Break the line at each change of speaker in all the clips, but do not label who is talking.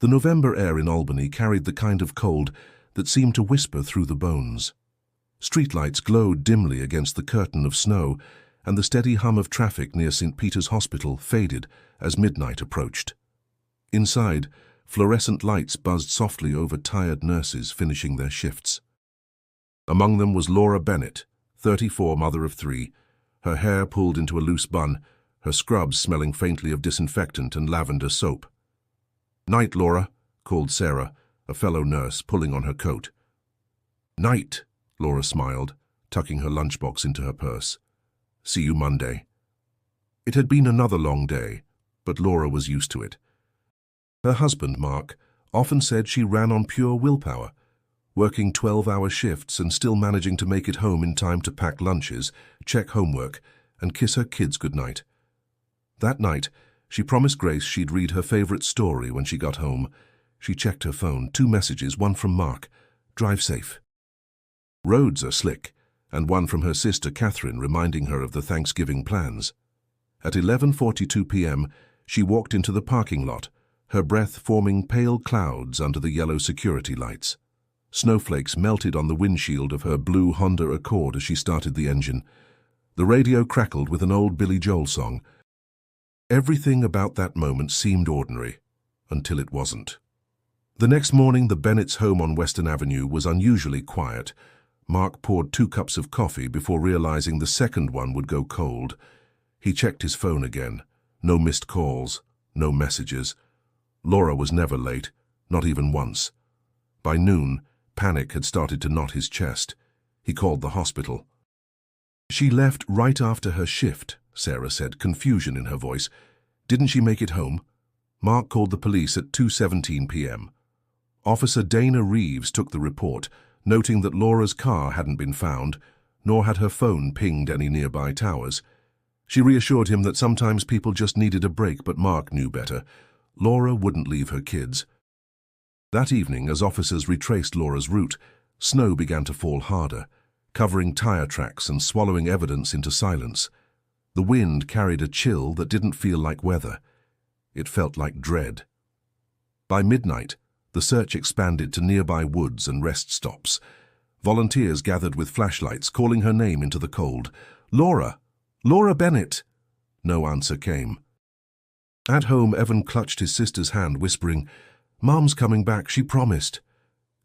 The November air in Albany carried the kind of cold that seemed to whisper through the bones. Streetlights glowed dimly against the curtain of snow, and the steady hum of traffic near St. Peter's Hospital faded as midnight approached. Inside, fluorescent lights buzzed softly over tired nurses finishing their shifts. Among them was Laura Bennett, 34, mother of 3, her hair pulled into a loose bun, her scrubs smelling faintly of disinfectant and lavender soap. "Night, Laura," called Sarah, a fellow nurse, pulling on her coat. "Night," Laura smiled, tucking her lunchbox into her purse. "See you Monday." It had been another long day, but Laura was used to it. Her husband, Mark, often said she ran on pure willpower, working 12-hour shifts and still managing to make it home in time to pack lunches, check homework, and kiss her kids goodnight. That night, she promised Grace she'd read her favorite story when she got home. She checked her phone, 2 messages, one from Mark, "Drive safe. Roads are slick," and one from her sister Catherine reminding her of the Thanksgiving plans. At 11:42 p.m., she walked into the parking lot, her breath forming pale clouds under the yellow security lights. Snowflakes melted on the windshield of her blue Honda Accord as she started the engine. The radio crackled with an old Billy Joel song. Everything about that moment seemed ordinary, until it wasn't. The next morning, the Bennett's home on Western Avenue was unusually quiet. Mark poured 2 cups of coffee before realizing the second one would go cold. He checked his phone again. No missed calls, no messages. Laura was never late, not even once. By noon, panic had started to knot his chest. He called the hospital. "She left right after her shift," Sarah said, confusion in her voice. "Didn't she make it home?" Mark called the police at 2:17 p.m. Officer Dana Reeves took the report, noting that Laura's car hadn't been found, nor had her phone pinged any nearby towers. She reassured him that sometimes people just needed a break, but Mark knew better. Laura wouldn't leave her kids. That evening, as officers retraced Laura's route, snow began to fall harder, covering tire tracks and swallowing evidence into silence. The wind carried a chill that didn't feel like weather. It felt like dread. By midnight, the search expanded to nearby woods and rest stops. Volunteers gathered with flashlights, calling her name into the cold. "Laura! Laura Bennett!" No answer came. At home, Evan clutched his sister's hand, whispering, "Mom's coming back, she promised."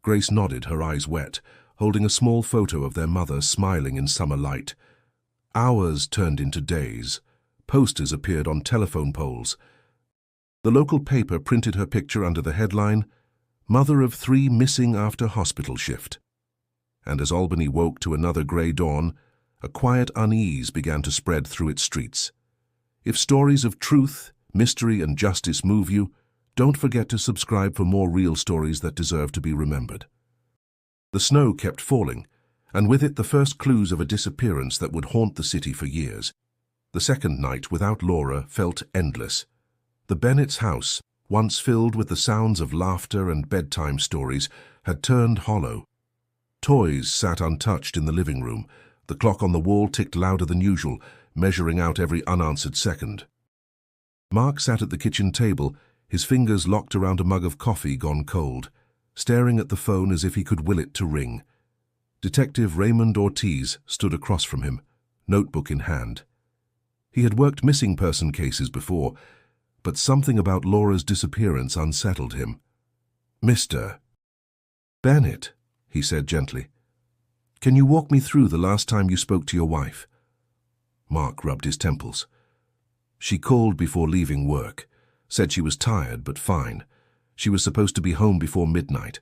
Grace nodded, her eyes wet, holding a small photo of their mother smiling in summer light. Hours turned into days. Posters appeared on telephone poles. The local paper printed her picture under the headline, "Mother of 3 missing after hospital shift." And as Albany woke to another grey dawn, a quiet unease began to spread through its streets. If stories of truth, mystery, and justice move you, don't forget to subscribe for more real stories that deserve to be remembered. The snow kept falling, and with it the first clues of a disappearance that would haunt the city for years. The second night without Laura felt endless. The Bennett's house, once filled with the sounds of laughter and bedtime stories, had turned hollow. Toys sat untouched in the living room. The clock on the wall ticked louder than usual, measuring out every unanswered second. Mark sat at the kitchen table, his fingers locked around a mug of coffee gone cold, staring at the phone as if he could will it to ring. Detective Raymond Ortiz stood across from him, notebook in hand. He had worked missing person cases before, but something about Laura's disappearance unsettled him. "Mr. Bennett," he said gently, "can you walk me through the last time you spoke to your wife?" Mark rubbed his temples. "She called before leaving work, said she was tired but fine. She was supposed to be home before midnight.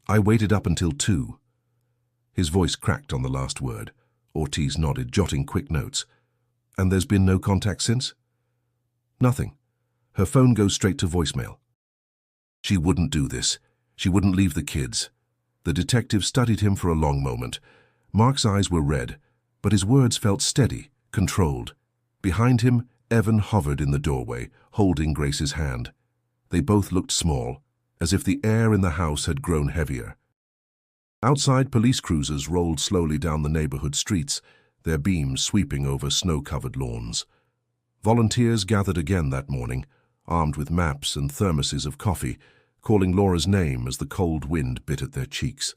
I waited up until 2. His voice cracked on the last word. Ortiz nodded, jotting quick notes. "And there's been no contact since?" "Nothing. Her phone goes straight to voicemail." "She wouldn't do this. She wouldn't leave the kids." The detective studied him for a long moment. Mark's eyes were red, but his words felt steady, controlled. Behind him, Evan hovered in the doorway, holding Grace's hand. They both looked small, as if the air in the house had grown heavier. Outside, police cruisers rolled slowly down the neighborhood streets, their beams sweeping over snow-covered lawns. Volunteers gathered again that morning, armed with maps and thermoses of coffee, calling Laura's name as the cold wind bit at their cheeks.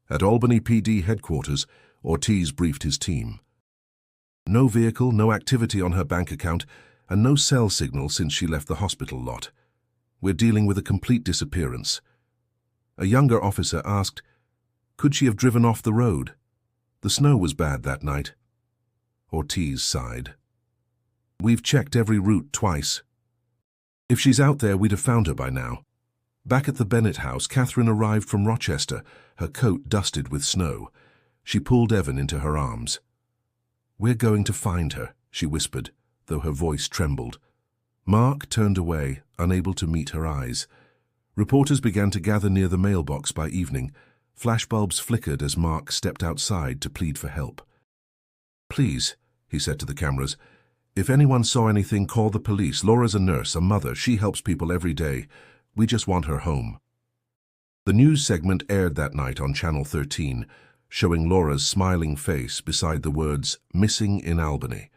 At Albany PD headquarters, Ortiz briefed his team. No vehicle, no activity on her bank account, and no cell signal since she left the hospital lot. We're dealing with a complete disappearance. A younger officer asked, could she have driven off the road? The snow was bad that night. Ortiz sighed. We've checked every route twice. If she's out there, we'd have found her by now. Back at the Bennett house, Catherine arrived from Rochester, her coat dusted with snow. She pulled Evan into her arms. We're going to find her, she whispered, though her voice trembled. Mark turned away, unable to meet her eyes. Reporters began to gather near the mailbox by evening. Flashbulbs flickered as Mark stepped outside to plead for help. Please, he said to the cameras, if anyone saw anything, call the police. Laura's a nurse, a mother. She helps people every day. We just want her home. The news segment aired that night on Channel 13, showing Laura's smiling face beside the words, "Missing in Albany."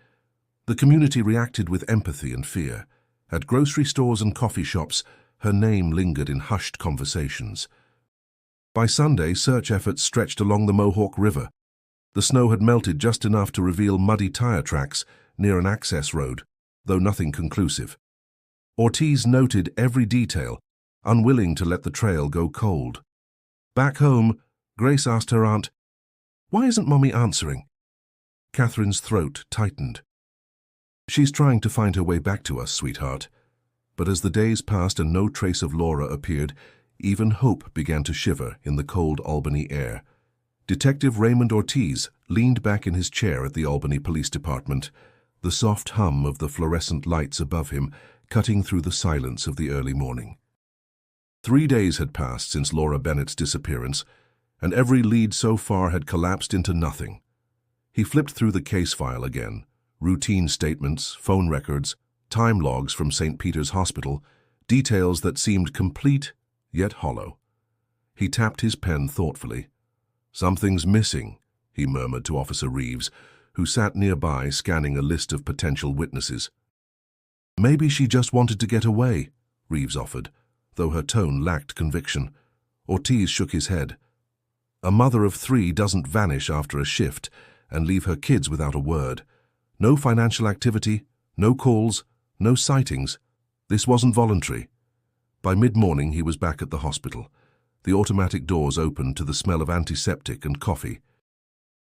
The community reacted with empathy and fear. At grocery stores and coffee shops, her name lingered in hushed conversations. By Sunday, search efforts stretched along the Mohawk River. The snow had melted just enough to reveal muddy tire tracks near an access road, though nothing conclusive. Ortiz noted every detail, unwilling to let the trail go cold. Back home, Grace asked her aunt, "Why isn't Mommy answering?" Catherine's throat tightened. "She's trying to find her way back to us, sweetheart." But as the days passed and no trace of Laura appeared, even hope began to shiver in the cold Albany air. Detective Raymond Ortiz leaned back in his chair at the Albany Police Department, the soft hum of the fluorescent lights above him cutting through the silence of the early morning. 3 days had passed since Laura Bennett's disappearance, and every lead so far had collapsed into nothing. He flipped through the case file again, routine statements, phone records, time logs from St. Peter's Hospital, details that seemed complete yet hollow. He tapped his pen thoughtfully. "Something's missing," he murmured to Officer Reeves, who sat nearby scanning a list of potential witnesses. "Maybe she just wanted to get away," Reeves offered, though her tone lacked conviction. Ortiz shook his head. "A mother of 3 doesn't vanish after a shift and leave her kids without a word. No financial activity, no calls, no sightings. This wasn't voluntary." By mid-morning he was back at the hospital. The automatic doors opened to the smell of antiseptic and coffee.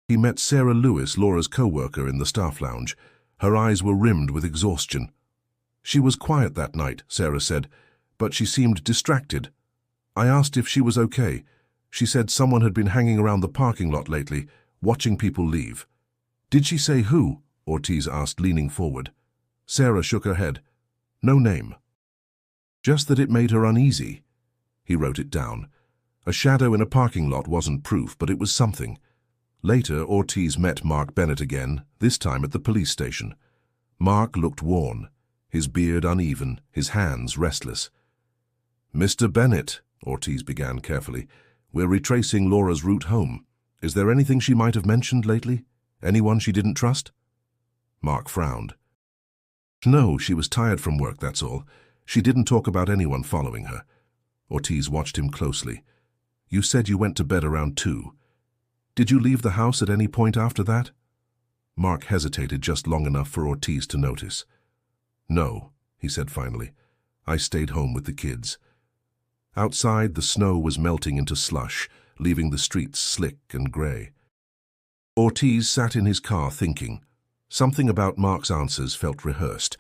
He met Sarah Lewis, Laura's co-worker, in the staff lounge. Her eyes were rimmed with exhaustion. "She was quiet that night," Sarah said, "but she seemed distracted. I asked if she was okay. She said someone had been hanging around the parking lot lately, watching people leave." "Did she say who?" Ortiz asked, leaning forward. Sarah shook her head. "No name. Just that it made her uneasy." He wrote it down. A shadow in a parking lot wasn't proof, but it was something. Later, Ortiz met Mark Bennett again, this time at the police station. Mark looked worn, his beard uneven, his hands restless. "Mr. Bennett," Ortiz began carefully, "we're retracing Laura's route home. Is there anything she might have mentioned lately? Anyone she didn't trust?" Mark frowned. "No, she was tired from work, that's all. She didn't talk about anyone following her." Ortiz watched him closely. "You said you went to bed around 2. Did you leave the house at any point after that?" Mark hesitated just long enough for Ortiz to notice. "No," he said finally. "I stayed home with the kids." Outside, the snow was melting into slush, leaving the streets slick and grey. Ortiz sat in his car thinking. Something about Mark's answers felt rehearsed,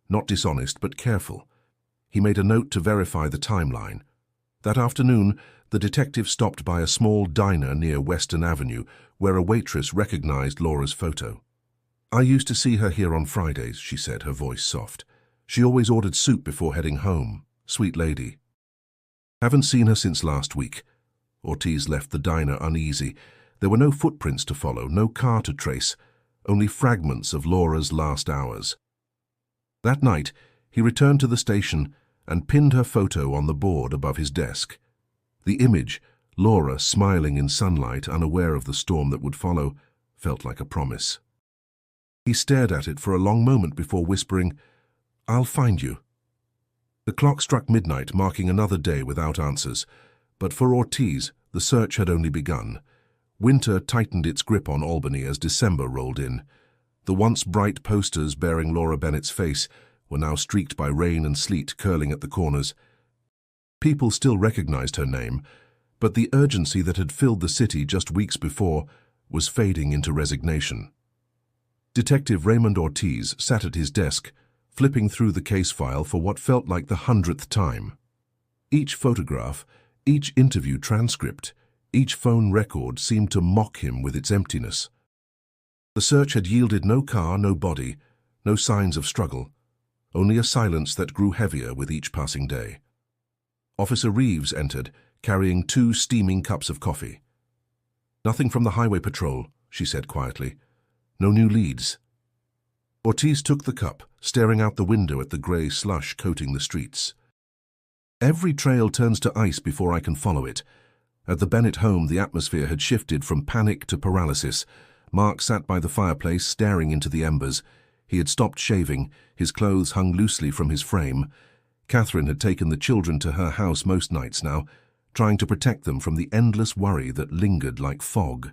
not dishonest but careful. He made a note to verify the timeline. That afternoon, the detective stopped by a small diner near Western Avenue, where a waitress recognized Laura's photo. "I used to see her here on Fridays," she said, her voice soft. "She always ordered soup before heading home. Sweet lady." "Haven't seen her since last week." Ortiz left the diner uneasy. There were no footprints to follow, no car to trace, only fragments of Laura's last hours. That night, he returned to the station and pinned her photo on the board above his desk. The image, Laura smiling in sunlight, unaware of the storm that would follow, felt like a promise. He stared at it for a long moment before whispering, "I'll find you." The clock struck midnight, marking another day without answers. But for Ortiz, the search had only begun. Winter tightened its grip on Albany as December rolled in. The once bright posters bearing Laura Bennett's face were now streaked by rain and sleet curling at the corners. People still recognized her name, but the urgency that had filled the city just weeks before was fading into resignation. Detective Raymond Ortiz sat at his desk, flipping through the case file for what felt like the 100th time. Each photograph, each interview transcript, each phone record seemed to mock him with its emptiness. The search had yielded no car, no body, no signs of struggle, only a silence that grew heavier with each passing day. Officer Reeves entered, carrying 2 steaming cups of coffee. "Nothing from the highway patrol," she said quietly. "No new leads." Ortiz took the cup, staring out the window at the grey slush coating the streets. "Every trail turns to ice before I can follow it." At the Bennett home, the atmosphere had shifted from panic to paralysis. Mark sat by the fireplace, staring into the embers. He had stopped shaving, his clothes hung loosely from his frame. Catherine had taken the children to her house most nights now, trying to protect them from the endless worry that lingered like fog.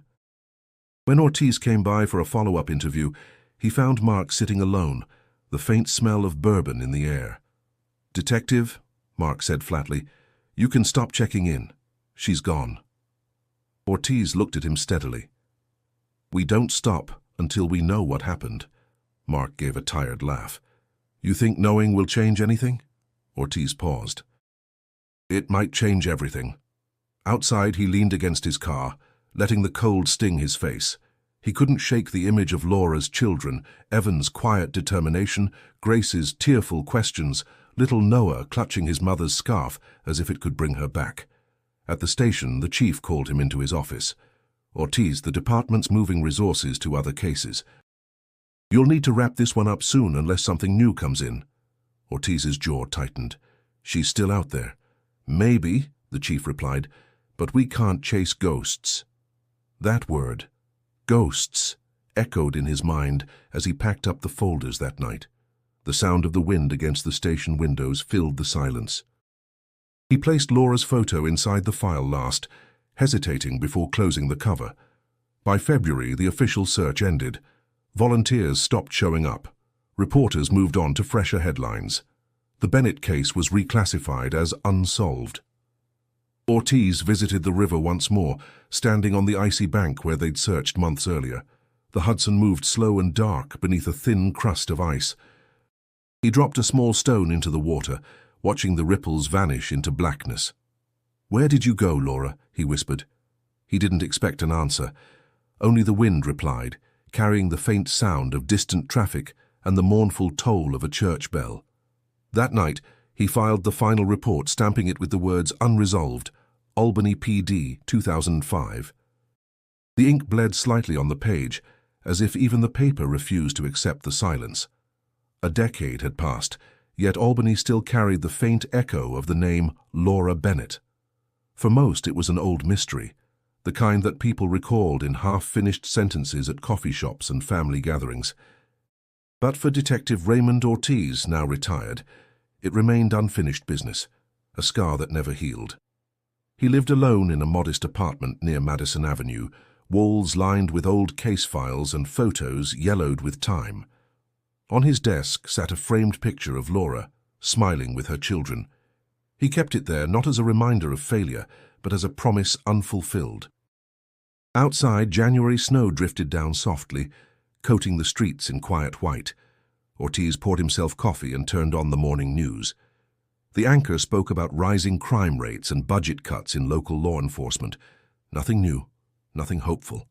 When Ortiz came by for a follow-up interview, he found Mark sitting alone, the faint smell of bourbon in the air. "Detective," Mark said flatly, "you can stop checking in. She's gone." Ortiz looked at him steadily. "We don't stop until we know what happened." Mark gave a tired laugh. "You think knowing will change anything?" Ortiz paused. "It might change everything." Outside, he leaned against his car, letting the cold sting his face. He couldn't shake the image of Laura's children, Evan's quiet determination, Grace's tearful questions, little Noah clutching his mother's scarf as if it could bring her back. At the station, the chief called him into his office. "Ortiz, the department's moving resources to other cases. You'll need to wrap this one up soon unless something new comes in." Ortiz's jaw tightened. "She's still out there." "Maybe," the chief replied, "but we can't chase ghosts." That word, ghosts, echoed in his mind as he packed up the folders that night. The sound of the wind against the station windows filled the silence. He placed Laura's photo inside the file last, hesitating before closing the cover. By February, the official search ended. Volunteers stopped showing up. Reporters moved on to fresher headlines. The Bennett case was reclassified as unsolved. Ortiz visited the river once more, standing on the icy bank where they'd searched months earlier. The Hudson moved slow and dark beneath a thin crust of ice. He dropped a small stone into the water, watching the ripples vanish into blackness. "Where did you go, Laura?" he whispered. He didn't expect an answer. Only the wind replied, carrying the faint sound of distant traffic and the mournful toll of a church bell. That night, he filed the final report, stamping it with the words "Unresolved, Albany PD, 2005. The ink bled slightly on the page, as if even the paper refused to accept the silence. A decade had passed, yet Albany still carried the faint echo of the name Laura Bennett. For most, it was an old mystery, the kind that people recalled in half-finished sentences at coffee shops and family gatherings. But for Detective Raymond Ortiz, now retired, it remained unfinished business, a scar that never healed. He lived alone in a modest apartment near Madison Avenue, walls lined with old case files and photos yellowed with time. On his desk sat a framed picture of Laura, smiling with her children. He kept it there not as a reminder of failure, but as a promise unfulfilled. Outside, January snow drifted down softly, coating the streets in quiet white. Ortiz poured himself coffee and turned on the morning news. The anchor spoke about rising crime rates and budget cuts in local law enforcement. Nothing new, nothing hopeful.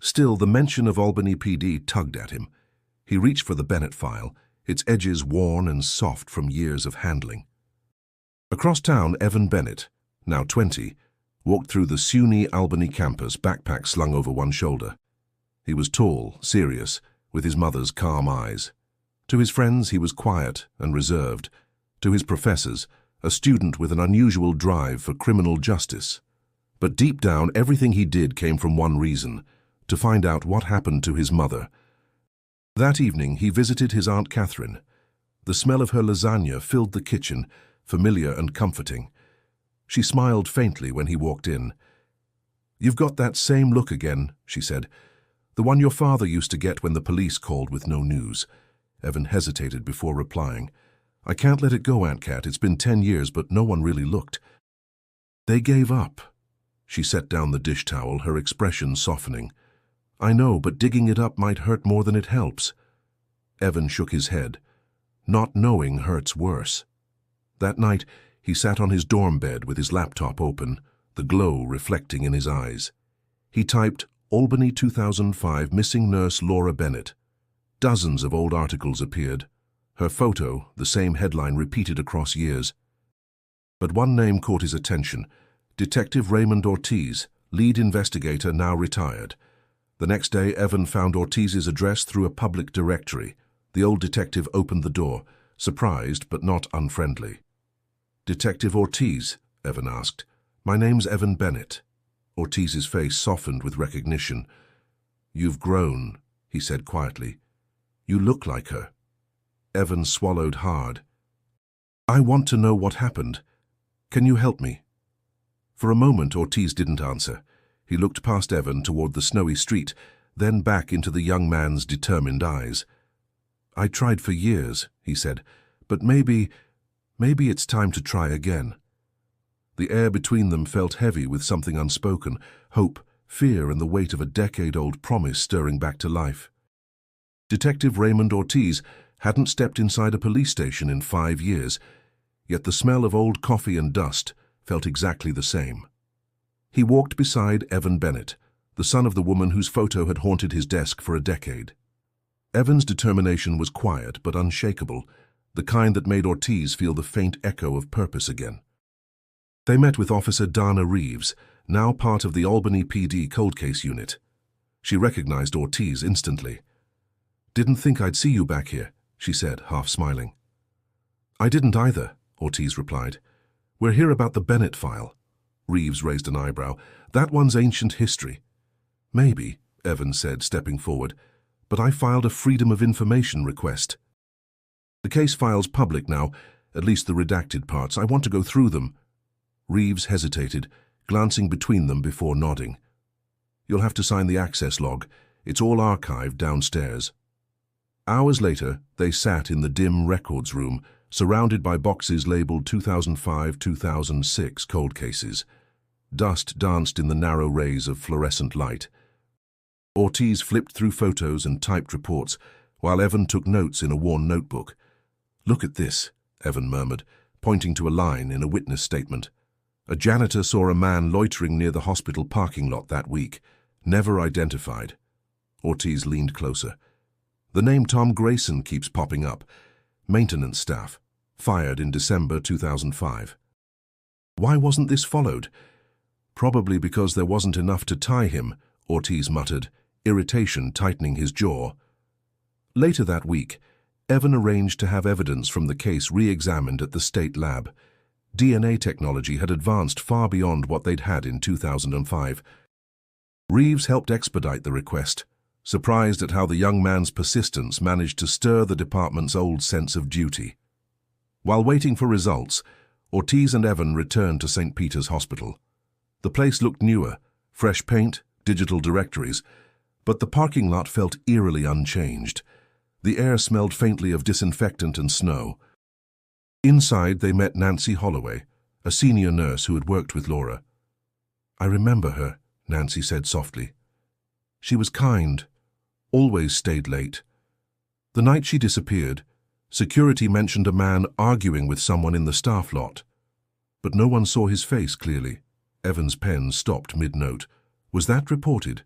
Still, the mention of Albany PD tugged at him. He reached for the Bennett file, its edges worn and soft from years of handling. Across town, Evan Bennett, now 20, walked through the SUNY Albany campus, backpack slung over one shoulder. He was tall, serious, with his mother's calm eyes. To his friends, he was quiet and reserved. To his professors, a student with an unusual drive for criminal justice. But deep down, everything he did came from one reason: to find out what happened to his mother. That evening, he visited his Aunt Catherine. The smell of her lasagna filled the kitchen, familiar and comforting. She smiled faintly when he walked in. "You've got that same look again," she said. "The one your father used to get when the police called with no news." Evan hesitated before replying. "I can't let it go, Aunt Cat. It's been 10 years, but no one really looked." "They gave up." She set down the dish towel, her expression softening. "I know, but digging it up might hurt more than it helps." Evan shook his head. "Not knowing hurts worse." That night, he sat on his dorm bed with his laptop open, the glow reflecting in his eyes. He typed, "Albany 2005 missing nurse Laura Bennett." Dozens of old articles appeared. Her photo, the same headline repeated across years. But one name caught his attention: Detective Raymond Ortiz, lead investigator, now retired. The next day, Evan found Ortiz's address through a public directory. The old detective opened the door, surprised but not unfriendly. "Detective Ortiz?" Evan asked. "My name's Evan Bennett." Ortiz's face softened with recognition. "You've grown," he said quietly. "You look like her." Evan swallowed hard. "I want to know what happened. Can you help me?" For a moment, Ortiz didn't answer. He looked past Evan toward the snowy street, then back into the young man's determined eyes. "I tried for years," he said, "but maybe it's time to try again." The air between them felt heavy with something unspoken, hope, fear, and the weight of a decade-old promise stirring back to life. Detective Raymond Ortiz hadn't stepped inside a police station in 5 years, yet the smell of old coffee and dust felt exactly the same. He walked beside Evan Bennett, the son of the woman whose photo had haunted his desk for a decade. Evan's determination was quiet but unshakable, the kind that made Ortiz feel the faint echo of purpose again. They met with Officer Dana Reeves, now part of the Albany PD cold case unit. She recognized Ortiz instantly. "Didn't think I'd see you back here," she said, half smiling. "I didn't either," Ortiz replied. "We're here about the Bennett file." Reeves raised an eyebrow. "That one's ancient history." "Maybe," Evan said, stepping forward, "but I filed a Freedom of Information request. The case file's public now, at least the redacted parts. I want to go through them." Reeves hesitated, glancing between them before nodding. "You'll have to sign the access log. It's all archived downstairs." Hours later, they sat in the dim records room, surrounded by boxes labeled 2005-2006 cold cases. Dust danced in the narrow rays of fluorescent light. Ortiz flipped through photos and typed reports, while Evan took notes in a worn notebook. "Look at this," Evan murmured, pointing to a line in a witness statement. "A janitor saw a man loitering near the hospital parking lot that week. Never identified." Ortiz leaned closer. "The name Tom Grayson keeps popping up. Maintenance staff. Fired in December 2005. Why wasn't this followed?" "Probably because there wasn't enough to tie him," Ortiz muttered, irritation tightening his jaw. Later that week, Evan arranged to have evidence from the case re-examined at the state lab. DNA technology had advanced far beyond what they'd had in 2005. Reeves helped expedite the request, surprised at how the young man's persistence managed to stir the department's old sense of duty. While waiting for results, Ortiz and Evan returned to St. Peter's Hospital. The place looked newer, fresh paint, digital directories, but the parking lot felt eerily unchanged. The air smelled faintly of disinfectant and snow. Inside, they met Nancy Holloway, a senior nurse who had worked with Laura. "I remember her," Nancy said softly. "She was kind, always stayed late. The night she disappeared, security mentioned a man arguing with someone in the staff lot. But no one saw his face clearly." Evan's pen stopped mid-note. "Was that reported?"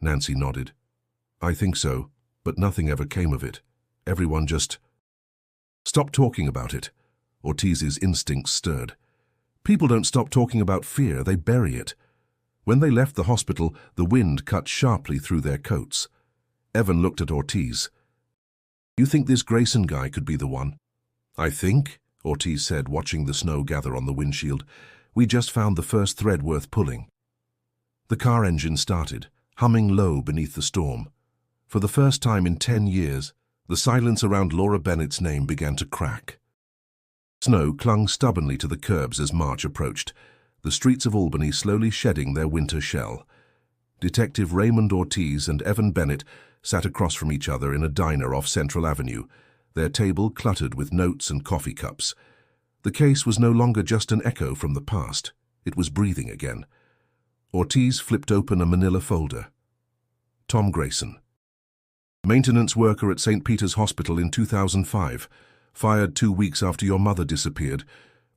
Nancy nodded. "I think so, but nothing ever came of it. Everyone just..." "Stop talking about it." Ortiz's instincts stirred. "People don't stop talking about fear, they bury it." When they left the hospital, the wind cut sharply through their coats. Evan looked at Ortiz. "You think this Grayson guy could be the one?" "I think," Ortiz said, watching the snow gather on the windshield. "We just found the first thread worth pulling." The car engine started, humming low beneath the storm. For the first time in 10 years, The silence around Laura Bennett's name began to crack. Snow clung stubbornly to the curbs as March approached, the streets of Albany slowly shedding their winter shell. Detective Raymond Ortiz and Evan Bennett sat across from each other in a diner off Central Avenue, their table cluttered with notes and coffee cups. The case was no longer just an echo from the past. It was breathing again. Ortiz flipped open a manila folder. Tom Grayson. Maintenance worker at St. Peter's Hospital in 2005. Fired 2 weeks after your mother disappeared.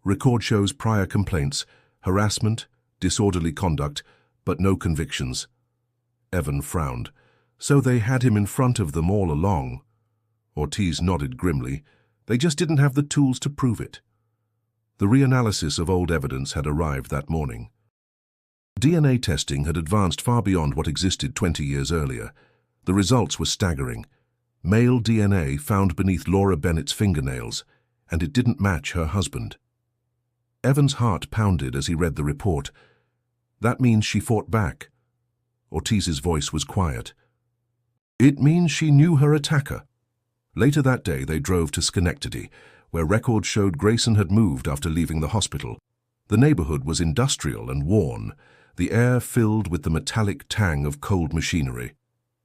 Record shows prior complaints, harassment, disorderly conduct, but no convictions. Evan frowned. So they had him in front of them all along. Ortiz nodded grimly. They just didn't have the tools to prove it. The reanalysis of old evidence had arrived that morning. DNA testing had advanced far beyond what existed 20 years earlier. The results were staggering. Male DNA found beneath Laura Bennett's fingernails, and it didn't match her husband. Evan's heart pounded as he read the report. That means she fought back. Ortiz's voice was quiet. It means she knew her attacker. Later that day, they drove to Schenectady, where records showed Grayson had moved after leaving the hospital. The neighborhood was industrial and worn, the air filled with the metallic tang of cold machinery.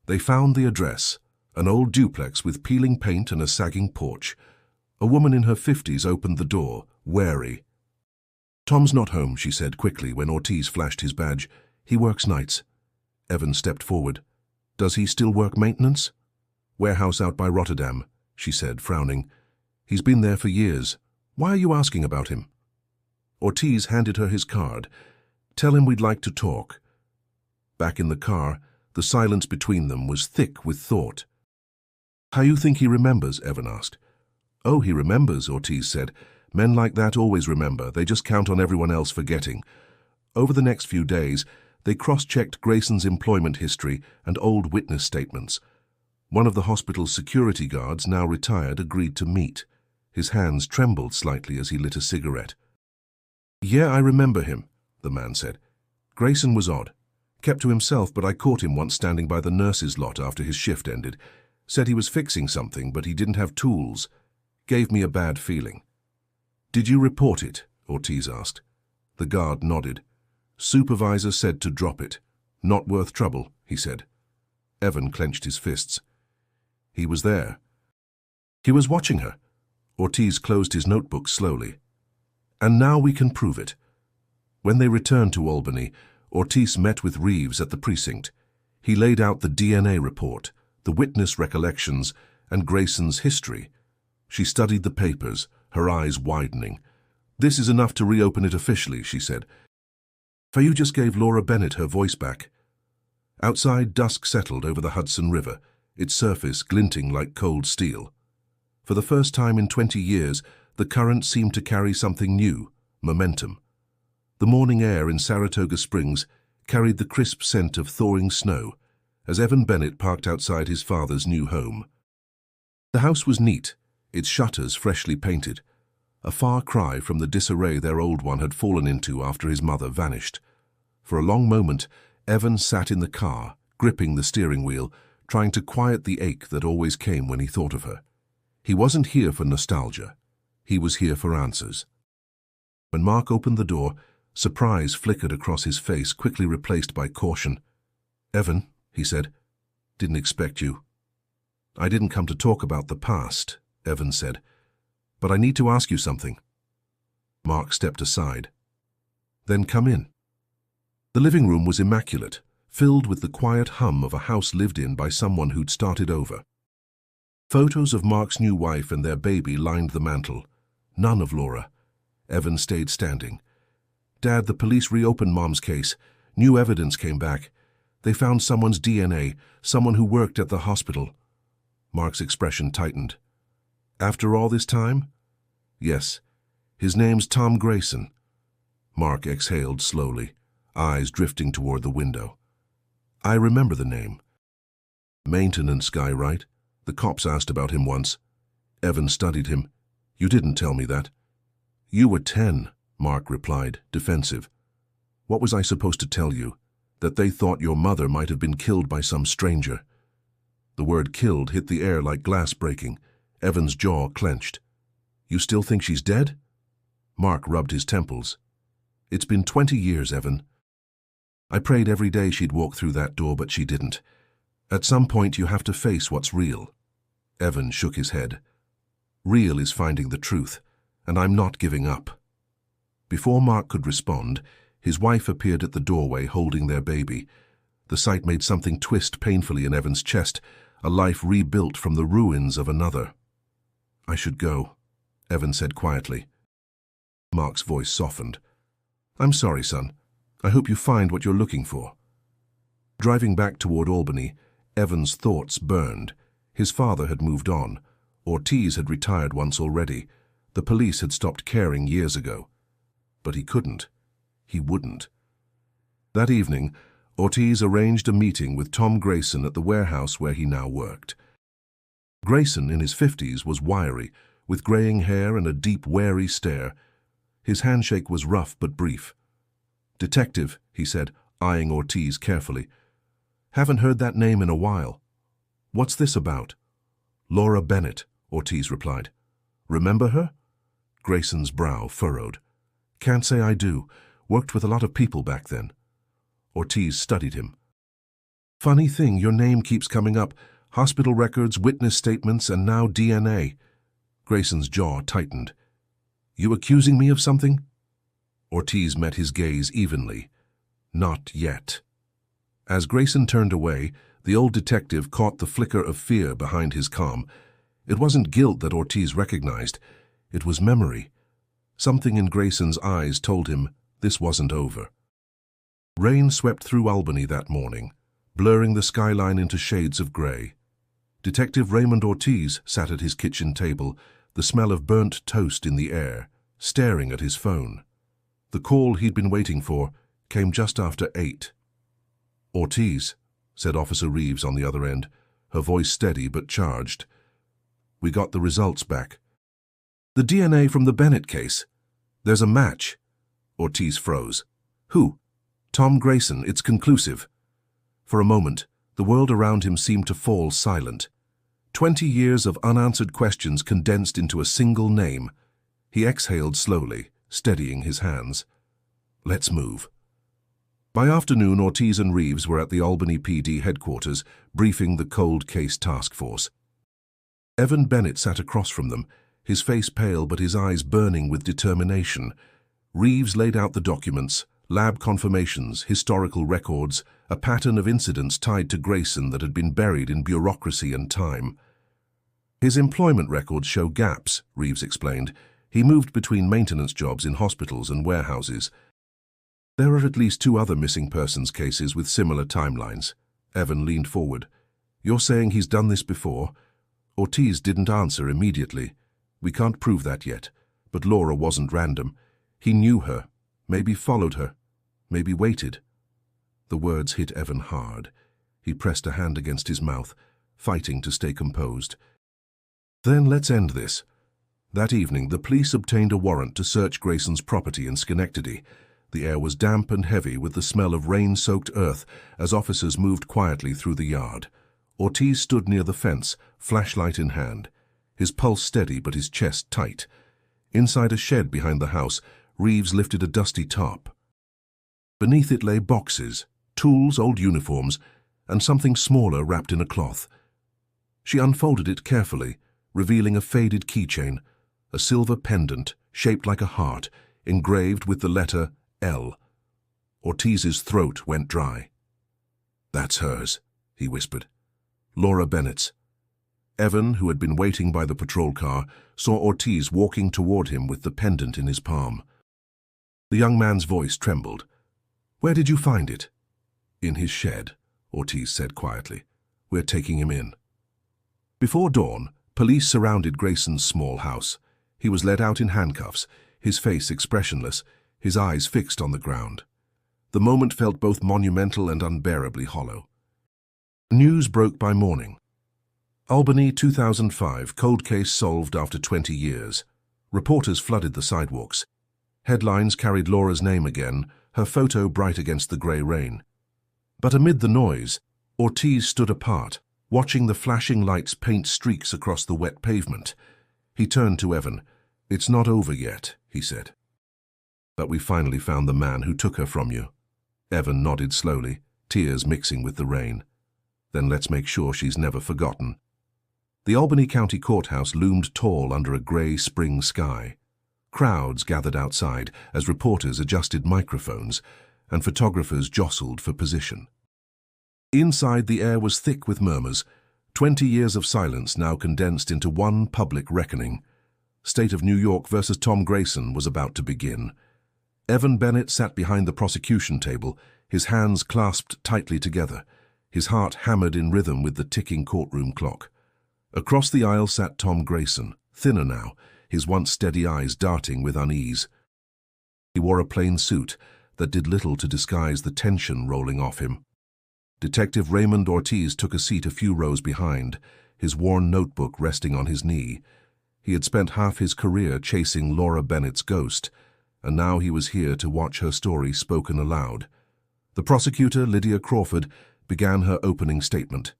They found the address, an old duplex with peeling paint and a sagging porch. A woman in her 50s opened the door, wary. Tom's not home, she said quickly when Ortiz flashed his badge. He works nights. Evan stepped forward. Does he still work maintenance? Warehouse out by Rotterdam, she said, frowning. He's been there for years. Why are you asking about him? Ortiz handed her his card. Tell him we'd like to talk. Back in the car, the silence between them was thick with thought. How you think he remembers? Evan asked. Oh, he remembers, Ortiz said. Men like that always remember. They just count on everyone else forgetting. Over the next few days, they cross-checked Grayson's employment history and old witness statements. One of the hospital's security guards, now retired, agreed to meet. His hands trembled slightly as he lit a cigarette. Yeah, I remember him, the man said. Grayson was odd. Kept to himself, but I caught him once standing by the nurse's lot after his shift ended. Said he was fixing something, but he didn't have tools. Gave me a bad feeling. Did you report it? Ortiz asked. The guard nodded. Supervisor said to drop it. Not worth trouble, he said. Evan clenched his fists. He was there. He was watching her. Ortiz closed his notebook slowly. And now we can prove it. When they returned to Albany, Ortiz met with Reeves at the precinct. He laid out the DNA report, the witness recollections, and Grayson's history. She studied the papers, her eyes widening. This is enough to reopen it officially, she said. For you just gave Laura Bennett her voice back. Outside, dusk settled over the Hudson River, its surface glinting like cold steel. For the first time in 20 years, the current seemed to carry something new, momentum. The morning air in Saratoga Springs carried the crisp scent of thawing snow as Evan Bennett parked outside his father's new home. The house was neat, its shutters freshly painted, a far cry from the disarray their old one had fallen into after his mother vanished. For a long moment, Evan sat in the car, gripping the steering wheel, trying to quiet the ache that always came when he thought of her. He wasn't here for nostalgia. He was here for answers. When Mark opened the door, surprise flickered across his face, quickly replaced by caution. Evan, he said, didn't expect you. I didn't come to talk about the past, Evan said, but I need to ask you something. Mark stepped aside. Then come in. The living room was immaculate, filled with the quiet hum of a house lived in by someone who'd started over. Photos of Mark's new wife and their baby lined the mantel. None of Laura. Evan stayed standing. Dad, the police reopened Mom's case. New evidence came back. They found someone's DNA, someone who worked at the hospital. Mark's expression tightened. After all this time? Yes. His name's Tom Grayson. Mark exhaled slowly, eyes drifting toward the window. I remember the name. Maintenance guy, right? The cops asked about him once. Evan studied him. You didn't tell me that. You were 10, Mark replied, defensive. What was I supposed to tell you? That they thought your mother might have been killed by some stranger. The word killed hit the air like glass breaking. Evan's jaw clenched. You still think she's dead? Mark rubbed his temples. It's been 20 years, Evan. I prayed every day she'd walk through that door, but she didn't. At some point you have to face what's real. Evan shook his head. Real is finding the truth, and I'm not giving up. Before Mark could respond, his wife appeared at the doorway holding their baby. The sight made something twist painfully in Evan's chest, a life rebuilt from the ruins of another. I should go, Evan said quietly. Mark's voice softened. I'm sorry, son. I hope you find what you're looking for. Driving back toward Albany, Evan's thoughts burned. His father had moved on. Ortiz had retired once already. The police had stopped caring years ago. But he couldn't. He wouldn't. That evening, Ortiz arranged a meeting with Tom Grayson at the warehouse where he now worked. Grayson, in his 50s, was wiry, with graying hair and a deep, wary stare. His handshake was rough but brief. Detective, he said, eyeing Ortiz carefully. Haven't heard that name in a while. What's this about? Laura Bennett, Ortiz replied. Remember her? Grayson's brow furrowed. Can't say I do. Worked with a lot of people back then. Ortiz studied him. Funny thing, your name keeps coming up. Hospital records, witness statements, and now DNA. Grayson's jaw tightened. You accusing me of something? Ortiz met his gaze evenly. Not yet. As Grayson turned away, the old detective caught the flicker of fear behind his calm. It wasn't guilt that Ortiz recognized. It was memory. Something in Grayson's eyes told him this wasn't over. Rain swept through Albany that morning, blurring the skyline into shades of gray. Detective Raymond Ortiz sat at his kitchen table, the smell of burnt toast in the air, staring at his phone. The call he'd been waiting for came just after 8. Ortiz, said Officer Reeves on the other end, her voice steady but charged. We got the results back. The DNA from the Bennett case. There's a match. Ortiz froze. Who? Tom Grayson, it's conclusive. For a moment, the world around him seemed to fall silent. 20 years of unanswered questions condensed into a single name. He exhaled slowly, steadying his hands. Let's move. By afternoon, Ortiz and Reeves were at the Albany PD headquarters, briefing the cold case task force. Evan Bennett sat across from them, his face pale but his eyes burning with determination. Reeves laid out the documents, lab confirmations, historical records, a pattern of incidents tied to Grayson that had been buried in bureaucracy and time. His employment records show gaps, Reeves explained. He moved between maintenance jobs in hospitals and warehouses. There are at least 2 other missing persons cases with similar timelines. Evan leaned forward. You're saying he's done this before? Ortiz didn't answer immediately. We can't prove that yet, but Laura wasn't random. He knew her, maybe followed her, maybe waited. The words hit Evan hard. He pressed a hand against his mouth, fighting to stay composed. Then let's end this. That evening, the police obtained a warrant to search Grayson's property in Schenectady. The air was damp and heavy with the smell of rain-soaked earth as officers moved quietly through the yard. Ortiz stood near the fence, flashlight in hand, his pulse steady but his chest tight. Inside a shed behind the house, Reeves lifted a dusty tarp. Beneath it lay boxes, tools, old uniforms, and something smaller wrapped in a cloth. She unfolded it carefully, revealing a faded keychain, a silver pendant shaped like a heart, engraved with the letter L. Ortiz's throat went dry. That's hers, he whispered. Laura Bennett's. Evan, who had been waiting by the patrol car, saw Ortiz walking toward him with the pendant in his palm. The young man's voice trembled. Where did you find it? In his shed, Ortiz said quietly. We're taking him in. Before dawn, police surrounded Grayson's small house. He was led out in handcuffs, his face expressionless, his eyes fixed on the ground. The moment felt both monumental and unbearably hollow. News broke by morning. Albany, 2005, cold case solved after 20 years. Reporters flooded the sidewalks. Headlines carried Laura's name again, her photo bright against the grey rain. But amid the noise, Ortiz stood apart, watching the flashing lights paint streaks across the wet pavement. He turned to Evan. "It's not over yet," he said. "But we finally found the man who took her from you." Evan nodded slowly, tears mixing with the rain. "Then let's make sure she's never forgotten." The Albany County Courthouse loomed tall under a grey spring sky. Crowds gathered outside as reporters adjusted microphones and photographers jostled for position. Inside, the air was thick with murmurs, 20 years of silence now condensed into one public reckoning. State of New York versus Tom Grayson was about to begin. Evan Bennett sat behind the prosecution table, his hands clasped tightly together, his heart hammered in rhythm with the ticking courtroom clock. Across the aisle sat Tom Grayson, thinner now, his once steady eyes darting with unease. He wore a plain suit that did little to disguise the tension rolling off him. Detective Raymond Ortiz took a seat a few rows behind, his worn notebook resting on his knee. He had spent half his career chasing Laura Bennett's ghost, and now he was here to watch her story spoken aloud. The prosecutor, Lydia Crawford, began her opening statement.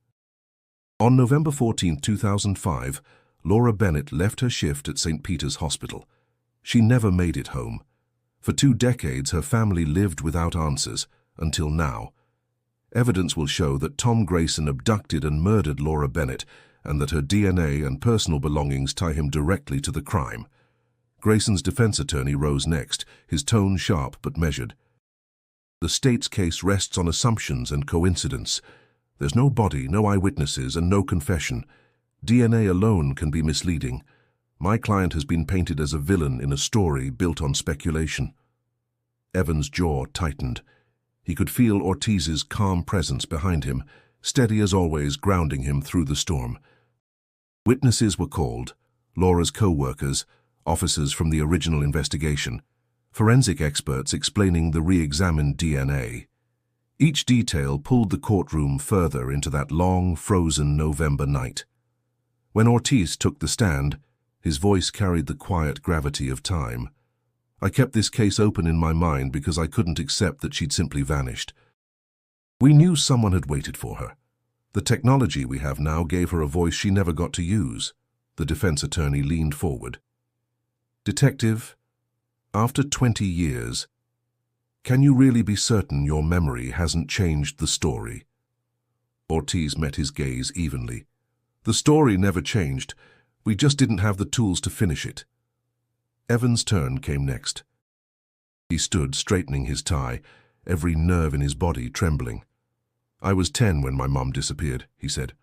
On November 14, 2005, Laura Bennett left her shift at St. Peter's Hospital. She never made it home. For 2 decades, her family lived without answers, until now. Evidence will show that Tom Grayson abducted and murdered Laura Bennett, and that her DNA and personal belongings tie him directly to the crime. Grayson's defense attorney rose next, his tone sharp but measured. "The state's case rests on assumptions and coincidence. There's no body, no eyewitnesses, and no confession. DNA alone can be misleading. My client has been painted as a villain in a story built on speculation." Evan's jaw tightened. He could feel Ortiz's calm presence behind him, steady as always, grounding him through the storm. Witnesses were called: Laura's co-workers, officers from the original investigation, forensic experts explaining the re-examined DNA. Each detail pulled the courtroom further into that long, frozen November night. When Ortiz took the stand, his voice carried the quiet gravity of time. "I kept this case open in my mind because I couldn't accept that she'd simply vanished. We knew someone had waited for her. The technology we have now gave her a voice she never got to use." The defense attorney leaned forward. "Detective, after 20 years, can you really be certain your memory hasn't changed the story?" Ortiz met his gaze evenly. "The story never changed. We just didn't have the tools to finish it." Evan's turn came next. He stood straightening his tie, every nerve in his body trembling. "I was 10 when my mom disappeared," he said.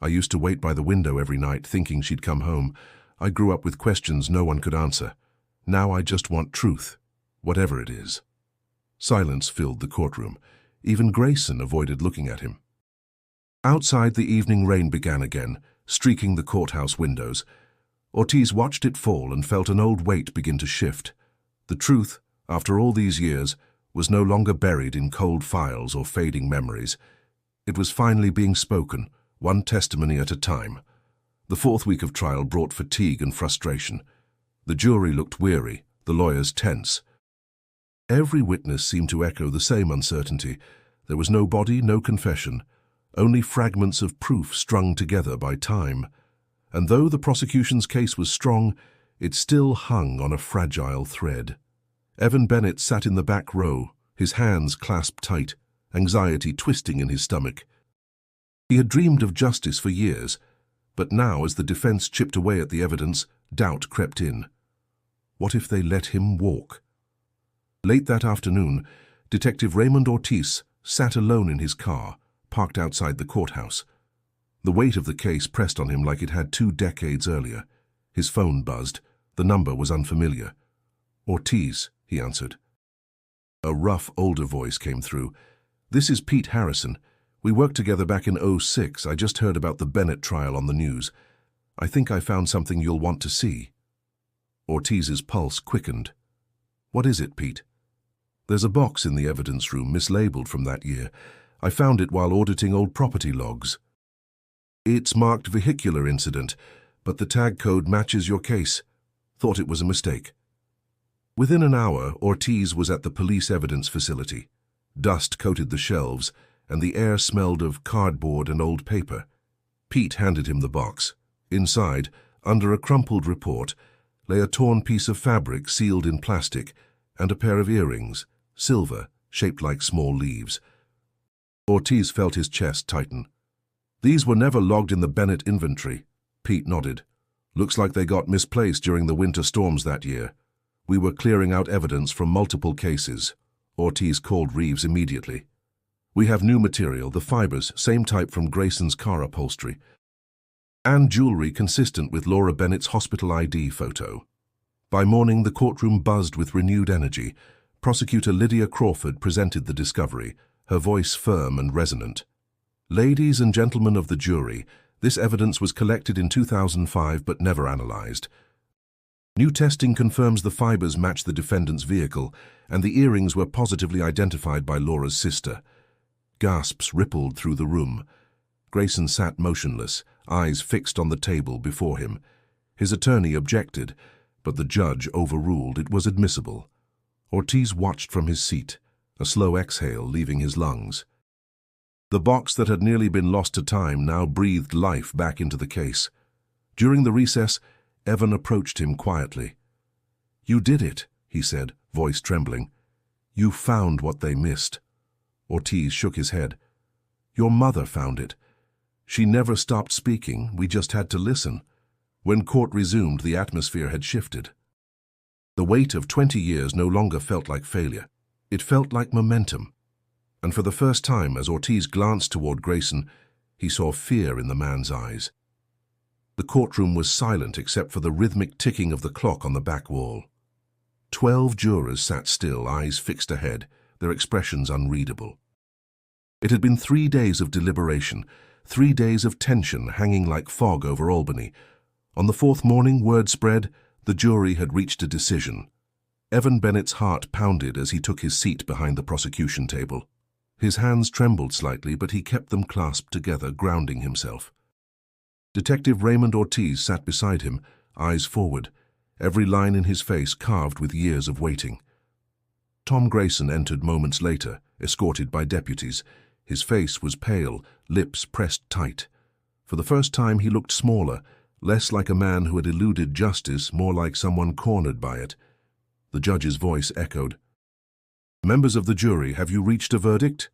"I used to wait by the window every night thinking she'd come home. I grew up with questions no one could answer. Now I just want truth, whatever it is." Silence filled the courtroom. Even Grayson avoided looking at him. Outside, the evening rain began again, streaking the courthouse windows. Ortiz watched it fall and felt an old weight begin to shift. The truth, after all these years, was no longer buried in cold files or fading memories. It was finally being spoken, one testimony at a time. The 4th week of trial brought fatigue and frustration. The jury looked weary, the lawyers tense. Every witness seemed to echo the same uncertainty. There was no body, no confession, only fragments of proof strung together by time. And though the prosecution's case was strong, it still hung on a fragile thread. Evan Bennett sat in the back row, his hands clasped tight, anxiety twisting in his stomach. He had dreamed of justice for years, but now, as the defense chipped away at the evidence, doubt crept in. What if they let him walk? Late that afternoon, Detective Raymond Ortiz sat alone in his car, parked outside the courthouse. The weight of the case pressed on him like it had 2 decades earlier. His phone buzzed. The number was unfamiliar. "Ortiz," he answered. A rough, older voice came through. "This is Pete Harrison. We worked together back in '06. I just heard about the Bennett trial on the news. I think I found something you'll want to see." Ortiz's pulse quickened. "What is it, Pete?" "There's a box in the evidence room mislabeled from that year. I found it while auditing old property logs. It's marked vehicular incident, but the tag code matches your case. Thought it was a mistake." Within an hour, Ortiz was at the police evidence facility. Dust coated the shelves, and the air smelled of cardboard and old paper. Pete handed him the box. Inside, under a crumpled report, lay a torn piece of fabric sealed in plastic and a pair of earrings, silver, shaped like small leaves. Ortiz felt his chest tighten. These were never logged in the Bennett inventory. Pete nodded. Looks like they got misplaced during the winter storms that year. We were clearing out evidence from multiple cases. Ortiz called Reeves immediately. We have new material, the fibers, same type from Grayson's car upholstery, and jewelry consistent with Laura Bennett's hospital ID photo. By morning, the courtroom buzzed with renewed energy. Prosecutor Lydia Crawford presented the discovery, her voice firm and resonant. Ladies and gentlemen of the jury, this evidence was collected in 2005 but never analyzed. New testing confirms the fibers match the defendant's vehicle, and the earrings were positively identified by Laura's sister. Gasps rippled through the room. Grayson sat motionless, eyes fixed on the table before him. His attorney objected, but the judge overruled it was admissible. Ortiz watched from his seat, a slow exhale leaving his lungs. The box that had nearly been lost to time now breathed life back into the case. During the recess, Evan approached him quietly. "You did it," he said, voice trembling. "You found what they missed." Ortiz shook his head. "Your mother found it. She never stopped speaking, we just had to listen." When court resumed, the atmosphere had shifted. The weight of 20 years no longer felt like failure. It felt like momentum. And for the first time, as Ortiz glanced toward Grayson, he saw fear in the man's eyes. The courtroom was silent except for the rhythmic ticking of the clock on the back wall. 12 jurors sat still, eyes fixed ahead, their expressions unreadable. It had been 3 days of deliberation, 3 days of tension hanging like fog over Albany. On the 4th morning, word spread, the jury had reached a decision. Evan Bennett's heart pounded as he took his seat behind the prosecution table. His hands trembled slightly, but he kept them clasped together, grounding himself. Detective Raymond Ortiz sat beside him, eyes forward, every line in his face carved with years of waiting. Tom Grayson entered moments later, escorted by deputies. His face was pale, lips pressed tight. For the first time he looked smaller, less like a man who had eluded justice, more like someone cornered by it. The judge's voice echoed. "Members of the jury, have you reached a verdict?"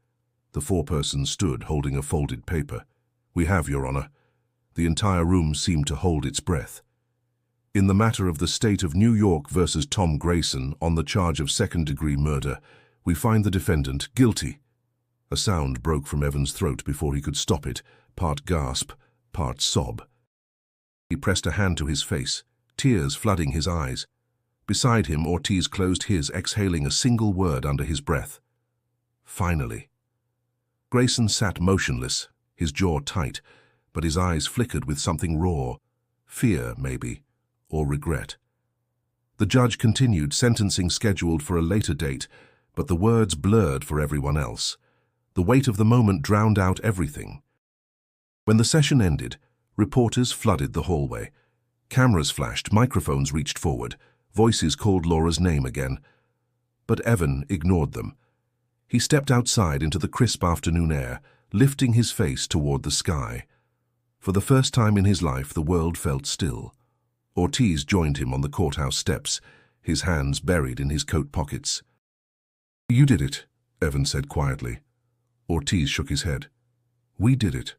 The foreperson stood, holding a folded paper. "We have, Your Honor." The entire room seemed to hold its breath. In the matter of the state of New York versus Tom Grayson on the charge of second-degree murder, we find the defendant guilty. A sound broke from Evan's throat before he could stop it, part gasp, part sob. He pressed a hand to his face, tears flooding his eyes. Beside him, Ortiz closed his, exhaling a single word under his breath. Finally. Grayson sat motionless, his jaw tight, but his eyes flickered with something raw, fear, maybe, or regret. The judge continued, sentencing scheduled for a later date, but the words blurred for everyone else. The weight of the moment drowned out everything. When the session ended, reporters flooded the hallway. Cameras flashed, microphones reached forward, voices called Laura's name again. But Evan ignored them. He stepped outside into the crisp afternoon air, lifting his face toward the sky. For the first time in his life, the world felt still. Ortiz joined him on the courthouse steps, his hands buried in his coat pockets. "You did it," Evan said quietly. Ortiz shook his head. "We did it.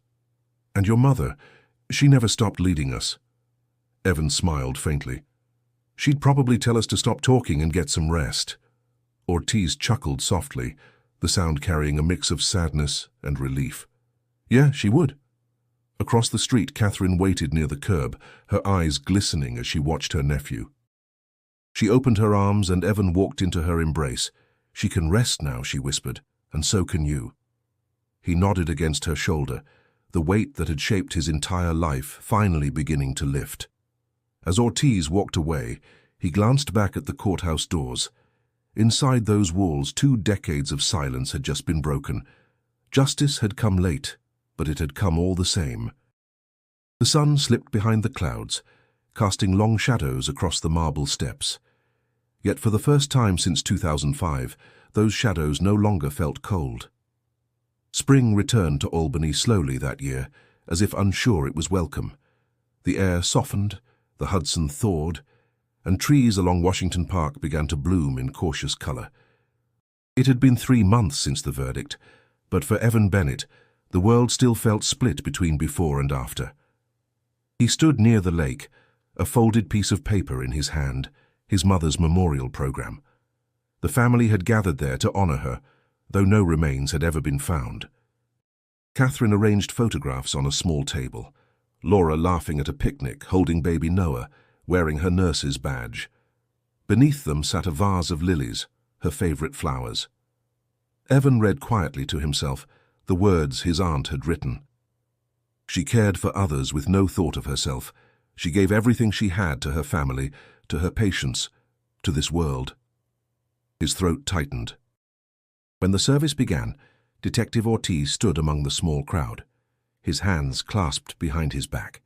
And your mother, she never stopped leading us." Evan smiled faintly. "She'd probably tell us to stop talking and get some rest." Ortiz chuckled softly, the sound carrying a mix of sadness and relief. "Yeah, she would." Across the street, Catherine waited near the curb, her eyes glistening as she watched her nephew. She opened her arms and Evan walked into her embrace. "She can rest now," she whispered, "and so can you." He nodded against her shoulder, the weight that had shaped his entire life finally beginning to lift. As Ortiz walked away, he glanced back at the courthouse doors. Inside those walls, 2 decades of silence had just been broken. Justice had come late, but it had come all the same. The sun slipped behind the clouds, casting long shadows across the marble steps. Yet for the first time since 2005, those shadows no longer felt cold. Spring returned to Albany slowly that year, as if unsure it was welcome. The air softened, the Hudson thawed, and trees along Washington Park began to bloom in cautious color. It had been 3 months since the verdict, but for Evan Bennett, the world still felt split between before and after. He stood near the lake, a folded piece of paper in his hand, his mother's memorial program. The family had gathered there to honor her, though no remains had ever been found. Catherine arranged photographs on a small table, Laura laughing at a picnic, holding baby Noah, wearing her nurse's badge. Beneath them sat a vase of lilies, her favorite flowers. Evan read quietly to himself the words his aunt had written. She cared for others with no thought of herself. She gave everything she had to her family, to her patients, to this world. His throat tightened. When the service began, Detective Ortiz stood among the small crowd, his hands clasped behind his back.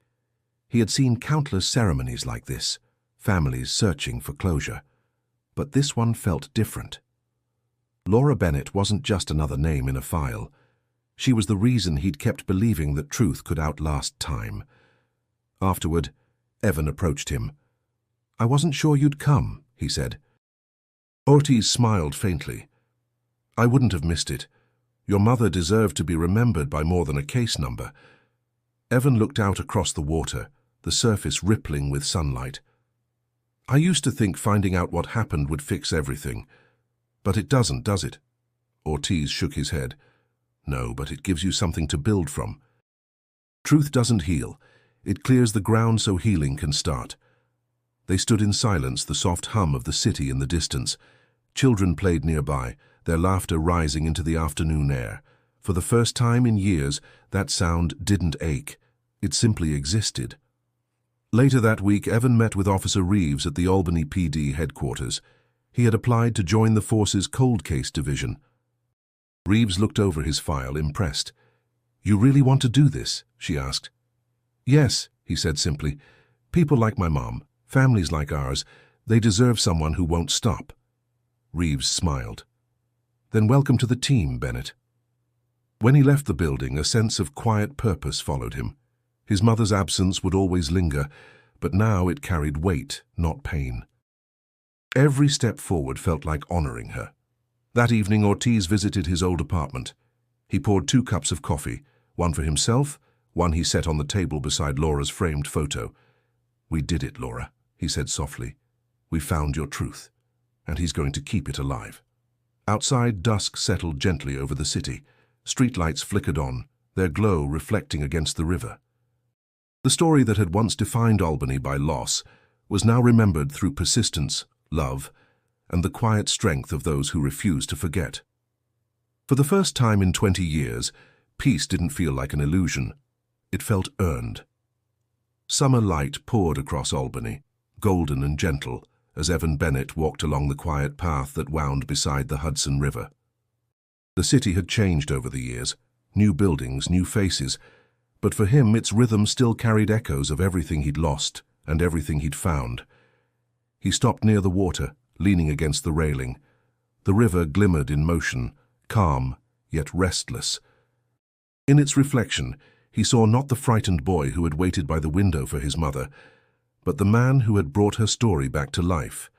He had seen countless ceremonies like this, families searching for closure. But this one felt different. Laura Bennett wasn't just another name in a file. She was the reason he'd kept believing that truth could outlast time. Afterward, Evan approached him. "I wasn't sure you'd come," he said. Ortiz smiled faintly. "I wouldn't have missed it. Your mother deserved to be remembered by more than a case number." Evan looked out across the water, the surface rippling with sunlight. "I used to think finding out what happened would fix everything. But it doesn't, does it?" Ortiz shook his head. "No, but it gives you something to build from. Truth doesn't heal. It clears the ground so healing can start." They stood in silence, the soft hum of the city in the distance. Children played nearby, their laughter rising into the afternoon air. For the first time in years, that sound didn't ache. It simply existed. Later that week, Evan met with Officer Reeves at the Albany PD headquarters. He had applied to join the force's cold case division. Reeves looked over his file, impressed. "You really want to do this?" she asked. "Yes," he said simply. "People like my mom, families like ours, they deserve someone who won't stop." Reeves smiled. "Then welcome to the team, Bennett." When he left the building, a sense of quiet purpose followed him. His mother's absence would always linger, but now it carried weight, not pain. Every step forward felt like honoring her. That evening, Ortiz visited his old apartment. He poured 2 cups of coffee, one for himself, one he set on the table beside Laura's framed photo. "We did it, Laura," he said softly. "We found your truth, and he's going to keep it alive." Outside, dusk settled gently over the city. Streetlights flickered on, their glow reflecting against the river. The story that had once defined Albany by loss was now remembered through persistence, love, and the quiet strength of those who refused to forget. For the first time in 20 years, peace didn't feel like an illusion. It felt earned. Summer light poured across Albany, golden and gentle, as Evan Bennett walked along the quiet path that wound beside the Hudson River. The city had changed over the years, new buildings, new faces, but for him its rhythm still carried echoes of everything he'd lost and everything he'd found. He stopped near the water, leaning against the railing. The river glimmered in motion, calm, yet restless. In its reflection, he saw not the frightened boy who had waited by the window for his mother, but the man who had brought her story back to life.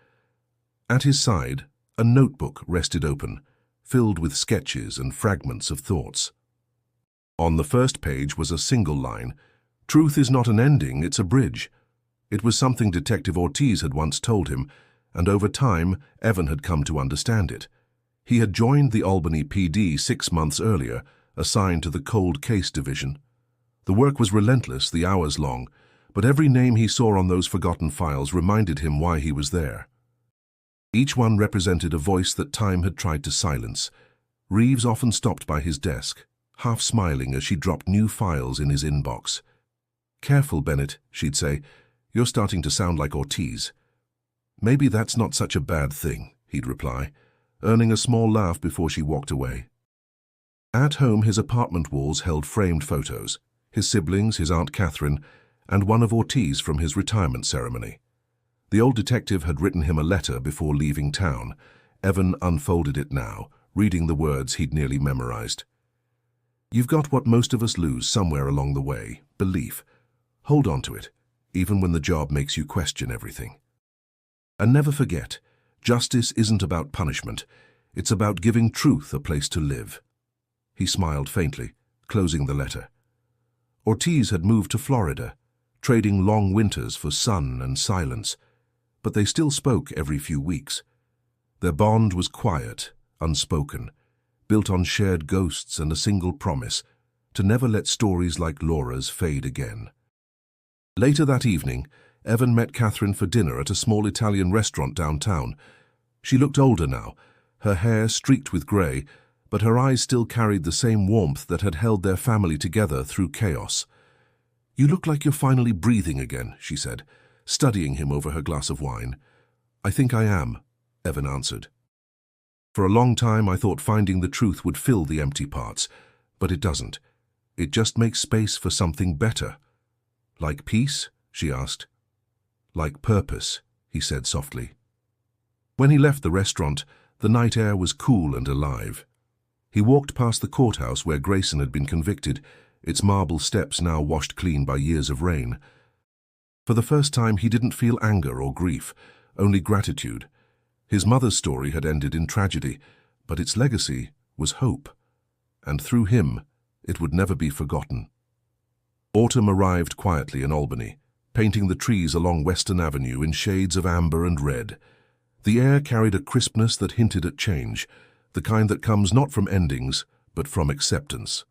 At his side, a notebook rested open, filled with sketches and fragments of thoughts. On the first page was a single line, "Truth is not an ending, it's a bridge." It was something Detective Ortiz had once told him, and over time, Evan had come to understand it. He had joined the Albany PD 6 months earlier, assigned to the cold case division. The work was relentless, the hours long, but every name he saw on those forgotten files reminded him why he was there. Each one represented a voice that time had tried to silence. Reeves often stopped by his desk, half smiling as she dropped new files in his inbox. "Careful, Bennett," she'd say. "You're starting to sound like Ortiz." "Maybe that's not such a bad thing," he'd reply, earning a small laugh before she walked away. At home, his apartment walls held framed photos, his siblings, his Aunt Catherine, and one of Ortiz from his retirement ceremony. The old detective had written him a letter before leaving town. Evan unfolded it now, reading the words he'd nearly memorized. You've got what most of us lose somewhere along the way, belief. Hold on to it, even when the job makes you question everything. And never forget, justice isn't about punishment. It's about giving truth a place to live. He smiled faintly, closing the letter. Ortiz had moved to Florida, trading long winters for sun and silence, but they still spoke every few weeks. Their bond was quiet, unspoken, built on shared ghosts and a single promise to never let stories like Laura's fade again. Later that evening, Evan met Catherine for dinner at a small Italian restaurant downtown. She looked older now, her hair streaked with grey, but her eyes still carried the same warmth that had held their family together through chaos. "You look like you're finally breathing again," she said, studying him over her glass of wine. "I think I am," Evan answered. "For a long time I thought finding the truth would fill the empty parts, but it doesn't. It just makes space for something better." "Like peace?" she asked. "Like purpose," he said softly. When he left the restaurant, the night air was cool and alive. He walked past the courthouse where Grayson had been convicted, its marble steps now washed clean by years of rain. For the first time he didn't feel anger or grief, only gratitude. His mother's story had ended in tragedy, but its legacy was hope. And through him, it would never be forgotten. Autumn arrived quietly in Albany, painting the trees along Western Avenue in shades of amber and red. The air carried a crispness that hinted at change, the kind that comes not from endings, but from acceptance.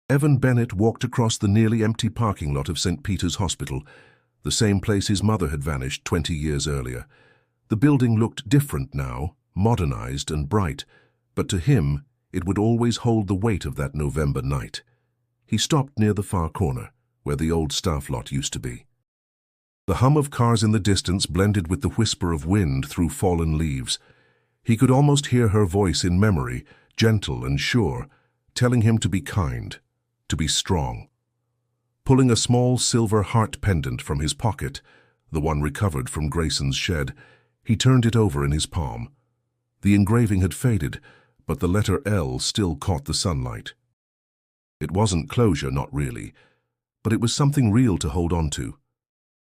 Evan Bennett walked across the nearly empty parking lot of St. Peter's Hospital, the same place his mother had vanished 20 years earlier. The building looked different now, modernized and bright, but to him it would always hold the weight of that November night. He stopped near the far corner, where the old staff lot used to be. The hum of cars in the distance blended with the whisper of wind through fallen leaves. He could almost hear her voice in memory, gentle and sure, telling him to be kind, to be strong. Pulling a small silver heart pendant from his pocket, the one recovered from Grayson's shed, he turned it over in his palm. The engraving had faded, but the letter L still caught the sunlight. It wasn't closure, not really, but it was something real to hold on to.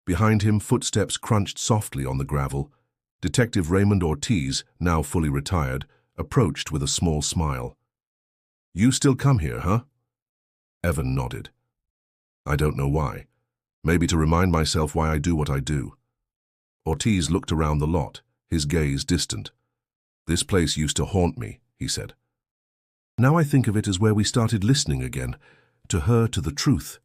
Behind him, footsteps crunched softly on the gravel. Detective Raymond Ortiz, now fully retired, approached with a small smile. "You still come here, huh?" Evan nodded. "I don't know why. Maybe to remind myself why I do what I do." Ortiz looked around the lot, his gaze distant. "This place used to haunt me," he said. "Now I think of it as where we started listening again, to her, to the truth."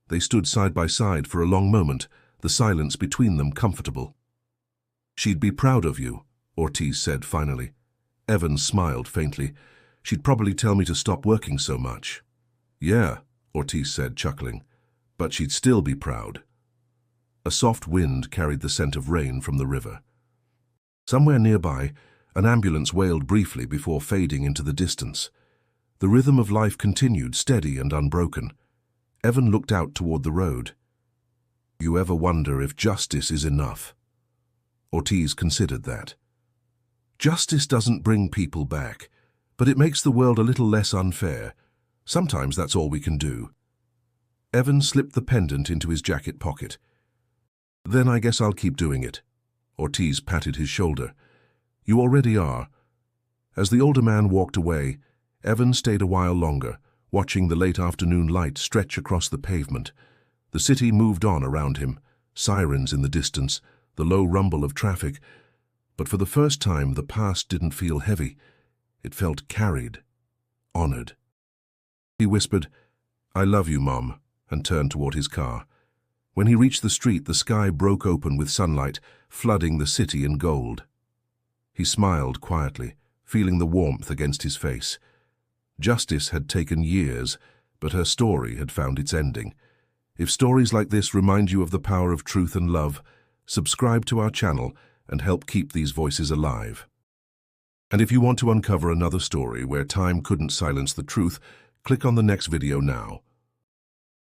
They stood side by side for a long moment, the silence between them comfortable. "She'd be proud of you," Ortiz said finally. Evan smiled faintly. "She'd probably tell me to stop working so much." "Yeah," Ortiz said, chuckling, "but she'd still be proud." A soft wind carried the scent of rain from the river. Somewhere nearby, an ambulance wailed briefly before fading into the distance. The rhythm of life continued, steady and unbroken. Evan looked out toward the road. "You ever wonder if justice is enough?" Ortiz considered that. "Justice doesn't bring people back, but it makes the world a little less unfair. Sometimes that's all we can do." Evan slipped the pendant into his jacket pocket. "Then I guess I'll keep doing it." Ortiz patted his shoulder. "You already are." As the older man walked away, Evan stayed a while longer, watching the late afternoon light stretch across the pavement. The city moved on around him, sirens in the distance, the low rumble of traffic. But for the first time, the past didn't feel heavy. It felt carried, honored. He whispered, "I love you, Mom," and turned toward his car. When he reached the street, the sky broke open with sunlight, flooding the city in gold. He smiled quietly, feeling the warmth against his face. Justice had taken years, but her story had found its ending. If stories like this remind you of the power of truth and love, subscribe to our channel and help keep these voices alive. And if you want to uncover another story where time couldn't silence the truth, click on the next video now.